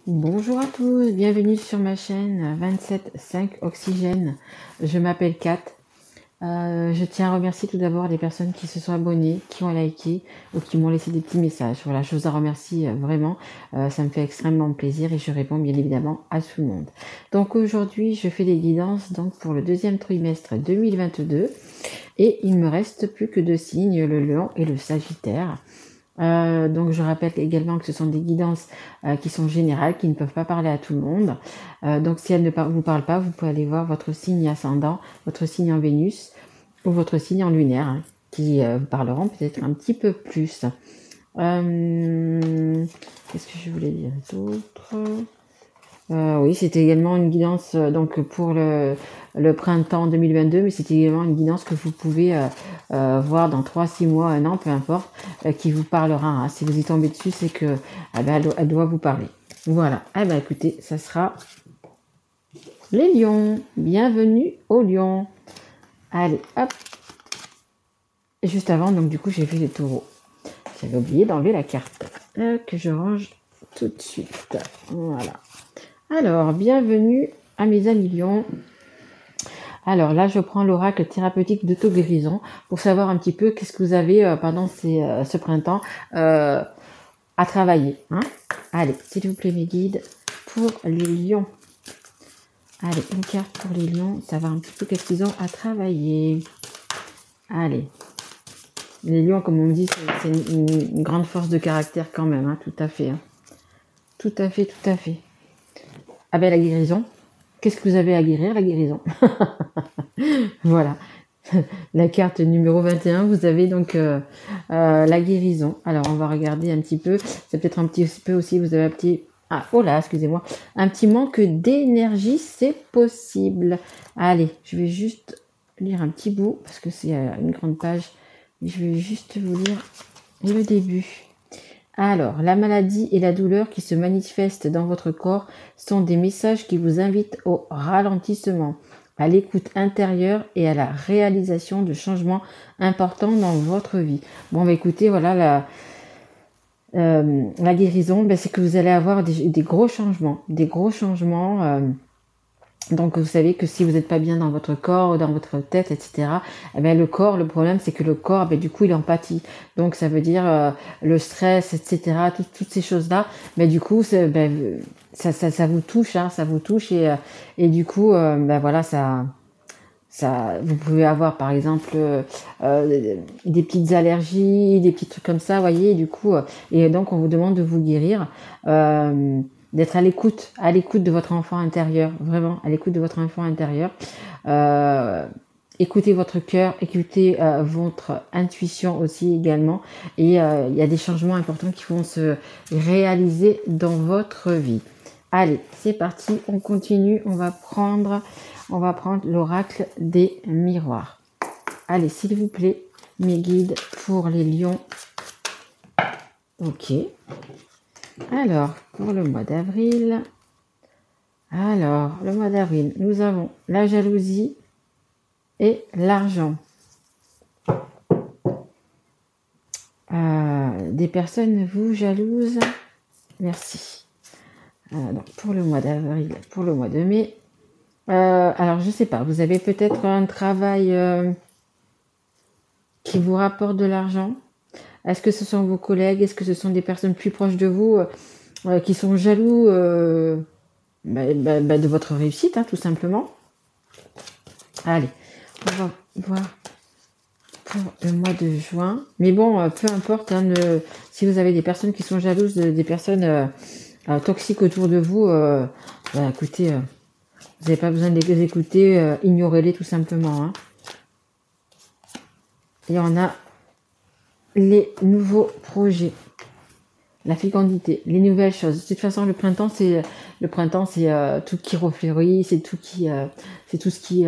Bonjour à tous, bienvenue sur ma chaîne 27.5 Oxygène. Je m'appelle Kat. Je tiens à remercier tout d'abord les personnes qui se sont abonnées, qui ont liké ou qui m'ont laissé des petits messages. Voilà, je vous en remercie vraiment. Ça me fait extrêmement plaisir et je réponds bien évidemment à tout le monde. Donc aujourd'hui, je fais des guidances donc pour le deuxième trimestre 2022 et il me reste plus que 2 signes, le Lion et le Sagittaire. Donc je rappelle également que ce sont des guidances qui sont générales, qui ne peuvent pas parler à tout le monde. Donc si elles ne vous parlent pas, vous pouvez aller voir votre signe ascendant, votre signe en Vénus ou votre signe en lunaire, hein, qui vous parleront peut-être un petit peu plus. Qu'est-ce que je voulais dire d'autre? Oui, c'était également une guidance donc pour le printemps 2022, mais c'était également une guidance que vous pouvez voir dans 3, 6 mois, 1 an, peu importe, qui vous parlera. Hein. Si vous y tombez dessus, c'est que elle doit vous parler. Voilà. Eh ben, écoutez, ça sera les lions. Bienvenue aux lions. Allez, hop. Et juste avant, donc du coup, j'ai vu les taureaux. J'avais oublié d'enlever la carte que je range tout de suite. Voilà. Alors, bienvenue à mes amis lions. Alors là, je prends l'oracle thérapeutique d'auto-guérison pour savoir un petit peu qu'est-ce que vous avez pendant ce printemps à travailler. Hein. Allez, s'il vous plaît, mes guides, pour les lions. Allez, une carte pour les lions, savoir un petit peu qu'est-ce qu'ils ont à travailler. Allez. Les lions, comme on me dit, c'est une grande force de caractère quand même, hein, tout à fait. Hein. Tout à fait, tout à fait. Ah ben la guérison. Qu'est-ce que vous avez à guérir? La guérison. Voilà. La carte numéro 21, vous avez donc la guérison. Alors, on va regarder un petit peu. C'est peut-être un petit peu aussi, vous avez un petit... Ah, oh là, excusez-moi. Un petit manque d'énergie, c'est possible. Allez, je vais juste lire un petit bout, parce que c'est une grande page. Je vais juste vous lire le début. Alors, la maladie et la douleur qui se manifestent dans votre corps sont des messages qui vous invitent au ralentissement, à l'écoute intérieure et à la réalisation de changements importants dans votre vie. Bon, bah écoutez, voilà, la guérison, c'est que vous allez avoir des gros changements, donc vous savez que si vous n'êtes pas bien dans votre corps, dans votre tête, etc., le corps, le problème c'est que le corps, du coup il empathie. Donc ça veut dire le stress, etc., toutes ces choses-là, du coup ça vous touche, hein, ça vous touche et du coup voilà, ça vous pouvez avoir par exemple des petites allergies, des petits trucs comme ça, voyez, et du coup et donc on vous demande de vous guérir. D'être à l'écoute de votre enfant intérieur, vraiment à l'écoute de votre enfant intérieur. Écoutez votre cœur, écoutez votre intuition aussi également. Et il y a des changements importants qui vont se réaliser dans votre vie. Allez, c'est parti, on continue, on va prendre l'oracle des miroirs. Allez, s'il vous plaît, mes guides pour les lions. Ok. Alors, pour le mois d'avril, nous avons la jalousie et l'argent. Des personnes vous jalousent. Merci. Donc pour le mois d'avril, pour le mois de mai. Alors, je sais pas, vous avez peut-être un travail qui vous rapporte de l'argent. Est-ce que ce sont vos collègues? Est-ce que ce sont des personnes plus proches de vous qui sont jaloux de votre réussite, hein, tout simplement? Allez, on va voir pour le mois de juin. Mais bon, peu importe, hein, si vous avez des personnes qui sont jalouses, des personnes toxiques autour de vous, écoutez, vous n'avez pas besoin de les écouter, ignorez-les tout simplement. Hein. Et on a les nouveaux projets, la fécondité, les nouvelles choses. De toute façon, le printemps, c'est tout qui refleurit, c'est tout ce qui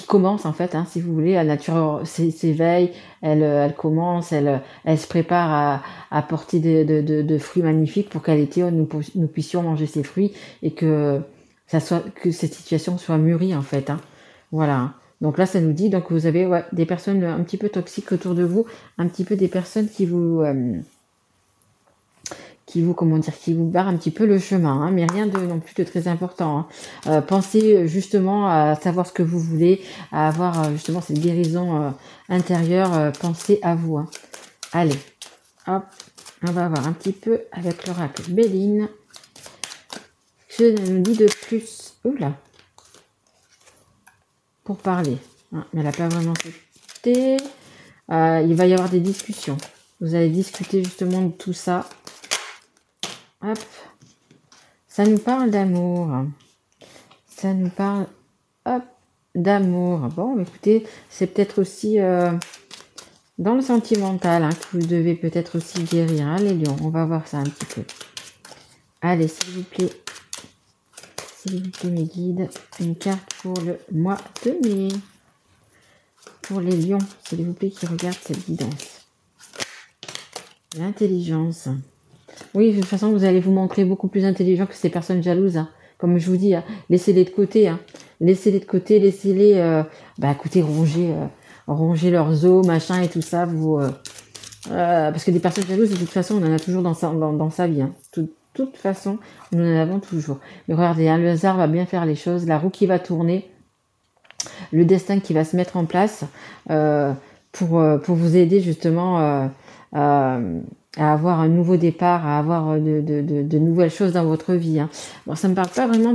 commence en fait. Hein, si vous voulez, la nature s'éveille, elle commence, elle se prépare à porter de fruits magnifiques pour qu'à l'été nous puissions manger ces fruits et que cette situation soit mûrie en fait. Hein. Voilà. Hein. Donc là, ça nous dit donc vous avez des personnes un petit peu toxiques autour de vous, un petit peu des personnes qui comment dire, qui vous barre un petit peu le chemin, hein, mais rien de non plus de très important, hein. Pensez justement à savoir ce que vous voulez, à avoir justement cette guérison intérieure. Pensez à vous, hein. Allez, hop, on va voir un petit peu avec l'oracle Béline. Je nous dis de plus. Oula. Pour parler. Hein, mais elle n'a pas vraiment sauté. Il va y avoir des discussions. Vous allez discuter justement de tout ça. Hop. Ça nous parle d'amour. Ça nous parle, hop, d'amour. Bon, écoutez, c'est peut-être aussi dans le sentimental, hein, que vous devez peut-être aussi guérir, hein, les lions. On va voir ça un petit peu. Allez, s'il vous plaît, mes guides, une carte pour le mois de mai. Pour les lions, s'il vous plaît, qui regardent cette guidance. L'intelligence. Oui, de toute façon, vous allez vous montrer beaucoup plus intelligent que ces personnes jalouses, hein. Comme je vous dis, hein, laissez-les de côté. Hein. Laissez-les de côté, laissez-les, écoutez, ronger leurs os, machin et tout ça. Parce que des personnes jalouses, de toute façon, on en a toujours dans sa vie. Hein. De toute façon, nous en avons toujours. Mais regardez, hein, le hasard va bien faire les choses. La roue qui va tourner. Le destin qui va se mettre en place pour vous aider justement à avoir un nouveau départ, à avoir de nouvelles choses dans votre vie. Hein. Bon, ça ne me parle pas vraiment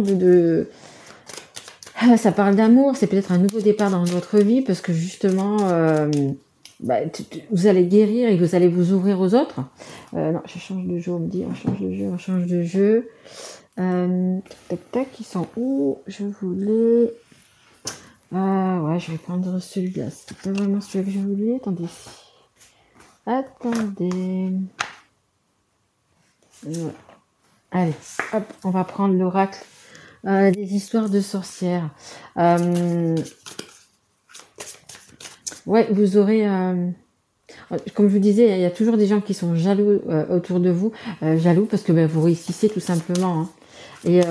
ça parle d'amour, c'est peut-être un nouveau départ dans votre vie parce que justement, vous allez guérir et vous allez vous ouvrir aux autres. Non, je change de jeu, on me dit, on change de jeu. Tac, tac, ils sont où? Je voulais... ouais, je vais prendre celui-là. C'est pas vraiment celui que je voulais. Attendez. Ouais. Allez, hop, on va prendre l'oracle des histoires de sorcières. Ouais, vous aurez... comme je vous disais, il y a toujours des gens qui sont jaloux autour de vous. Jaloux parce que vous réussissez tout simplement. Hein. Et...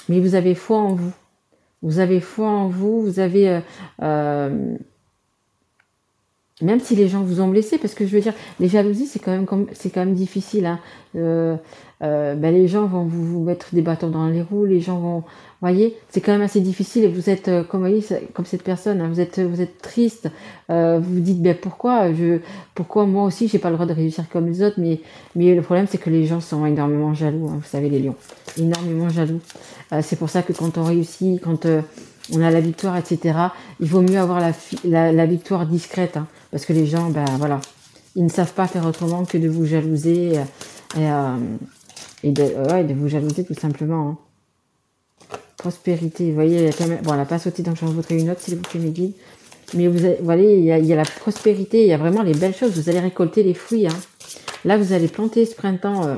mais vous avez foi en vous. Vous avez foi en vous, vous avez... même si les gens vous ont blessé, parce que je veux dire, les jalousies, c'est quand même difficile. Hein. Les gens vont vous mettre des bâtons dans les roues, les gens vont... Vous voyez, c'est quand même assez difficile et vous êtes, comme cette personne, hein, vous êtes triste. Vous vous dites, pourquoi moi aussi, j'ai pas le droit de réussir comme les autres, mais le problème, c'est que les gens sont énormément jaloux, hein, vous savez, les lions. Énormément jaloux. C'est pour ça que quand on réussit, quand on a la victoire, etc., il vaut mieux avoir la victoire discrète, hein, parce que les gens, voilà, ils ne savent pas faire autrement que de vous jalouser et de vous jalouser tout simplement. Hein. Prospérité, vous voyez, elle n'a pas sauté, donc j'en voudrais une autre, s'il vous plaît, mes guides. Mais vous voyez, il y a la prospérité, il y a vraiment les belles choses, vous allez récolter les fruits. Hein. Là, vous allez planter ce printemps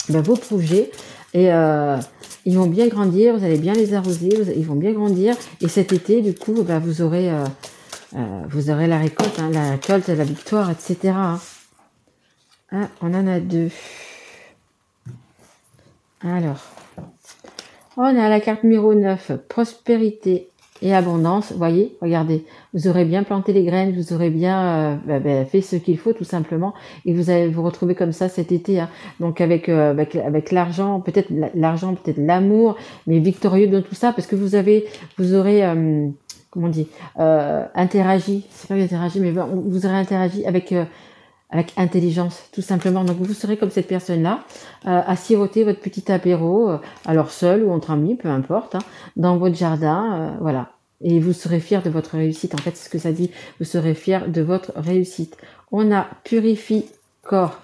vos projets et ils vont bien grandir, vous allez bien les arroser, ils vont bien grandir. Et cet été, du coup, vous aurez la récolte, hein, la victoire, etc. Hein. Ah, on en a deux. Alors, on a la carte numéro 9, prospérité et abondance. Vous voyez, regardez, vous aurez bien planté les graines, vous aurez bien fait ce qu'il faut tout simplement. Et vous allez vous retrouver comme ça cet été. Hein. Donc avec l'argent, peut-être l'amour, mais victorieux dans tout ça parce que vous aurez... comment on dit, interagi, c'est pas interagi, mais vous aurez interagi avec intelligence, tout simplement. Donc vous serez comme cette personne-là, à siroter votre petit apéro, alors seul ou entre amis, peu importe, hein, dans votre jardin, voilà. Et vous serez fier de votre réussite. En fait, c'est ce que ça dit. Vous serez fier de votre réussite. On a purifie corps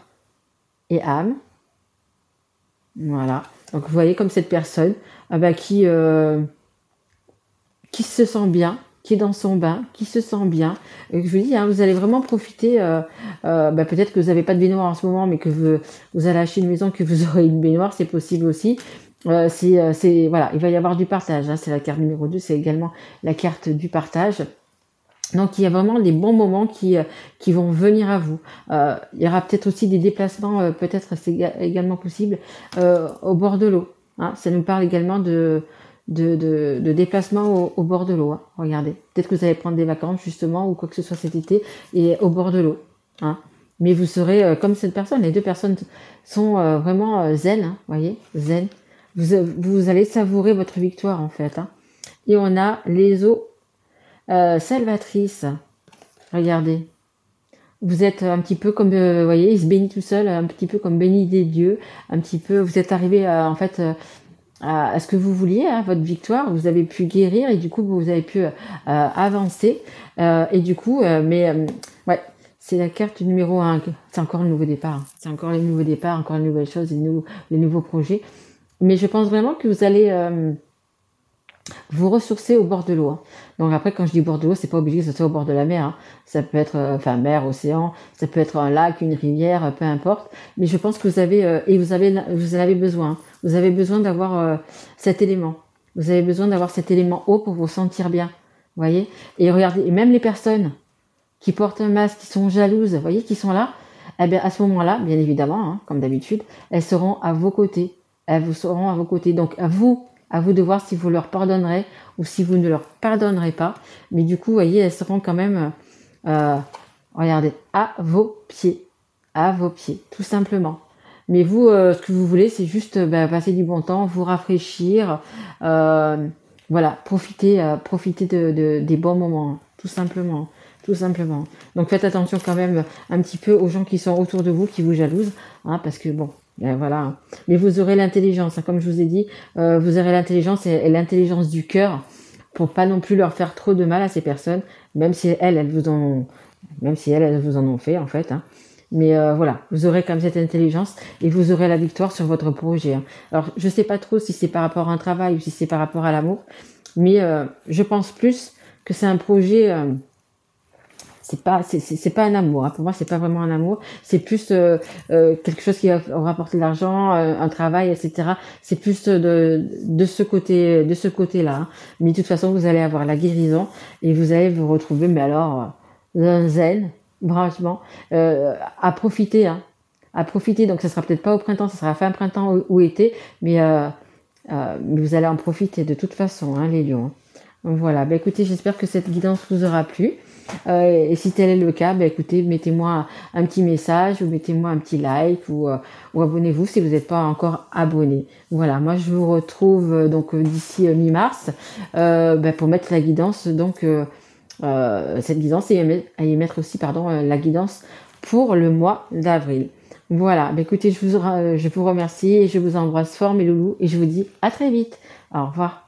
et âme. Voilà. Donc vous voyez comme cette personne qui se sent bien, qui est dans son bain, qui se sent bien. Et je vous dis, hein, vous allez vraiment profiter. Peut-être que vous n'avez pas de baignoire en ce moment, mais que vous allez acheter une maison, que vous aurez une baignoire, c'est possible aussi. Voilà, il va y avoir du partage. Hein, c'est la carte numéro 2, c'est également la carte du partage. Donc il y a vraiment des bons moments qui vont venir à vous. Il y aura peut-être aussi des déplacements, peut-être c'est également possible au bord de l'eau. Hein, ça nous parle également de déplacement au bord de l'eau. Hein. Regardez, peut-être que vous allez prendre des vacances justement ou quoi que ce soit cet été et au bord de l'eau. Hein. Mais vous serez comme cette personne. Les deux personnes sont vraiment zen, hein, voyez, zen. Vous allez savourer votre victoire en fait. Hein. Et on a les eaux salvatrices. Regardez. Vous êtes un petit peu comme, vous voyez, il se bénit tout seul, un petit peu comme béni des dieux. Un petit peu, vous êtes arrivé en fait à ce que vous vouliez, hein, votre victoire. Vous avez pu guérir et du coup vous avez pu avancer. Et du coup, ouais. C'est la carte numéro 1. C'est encore le nouveau départ. C'est encore les nouveaux départs, encore les nouvelles choses, les nouveaux projets. Mais je pense vraiment que vous allez vous ressourcer au bord de l'eau. Hein. Donc après, quand je dis bord de l'eau, c'est pas obligé que ce soit au bord de la mer. Hein. Ça peut être, mer, océan, ça peut être un lac, une rivière, peu importe. Mais je pense que vous avez, vous en avez besoin. Hein. Vous avez besoin d'avoir cet élément. Vous avez besoin d'avoir cet élément eau pour vous sentir bien. Vous voyez? Et regardez, et même les personnes qui portent un masque, qui sont jalouses, vous voyez, qui sont là, eh bien, à ce moment-là, bien évidemment, hein, comme d'habitude, elles seront à vos côtés. Elles vous seront à vos côtés. Donc, à vous de voir si vous leur pardonnerez ou si vous ne leur pardonnerez pas. Mais du coup, vous voyez, elles seront quand même, regardez, à vos pieds, tout simplement. Mais vous, ce que vous voulez, c'est juste passer du bon temps, vous rafraîchir, voilà, profiter des bons moments, tout simplement. Tout simplement. Donc faites attention quand même un petit peu aux gens qui sont autour de vous, qui vous jalousent, hein, parce que bon, voilà. Mais vous aurez l'intelligence, hein, comme je vous ai dit, vous aurez l'intelligence et l'intelligence du cœur pour pas non plus leur faire trop de mal à ces personnes, même si elles vous en ont fait en fait. Hein. Mais voilà, vous aurez comme cette intelligence et vous aurez la victoire sur votre projet. Hein. Alors je sais pas trop si c'est par rapport à un travail ou si c'est par rapport à l'amour, mais je pense plus que c'est un projet. C'est pas un amour. Hein. Pour moi, c'est pas vraiment un amour. C'est plus quelque chose qui va rapporter de l'argent, un travail, etc. C'est plus de ce côté-là. Hein. Mais de toute façon, vous allez avoir la guérison et vous allez vous retrouver, mais alors, un zen, franchement, à profiter. Hein. À profiter. Donc, ça sera peut-être pas au printemps, ça sera fin printemps ou été, mais vous allez en profiter de toute façon, hein, les lions. Donc voilà. Ben, écoutez, j'espère que cette guidance vous aura plu. Et si tel est le cas, écoutez, mettez-moi un petit message ou mettez-moi un petit like ou abonnez-vous si vous n'êtes pas encore abonné. Voilà, moi je vous retrouve donc d'ici mi-mars pour mettre la guidance, donc cette guidance et y mettre aussi la guidance pour le mois d'avril. Voilà, écoutez, je vous remercie et je vous embrasse fort mes loulous et je vous dis à très vite. Au revoir.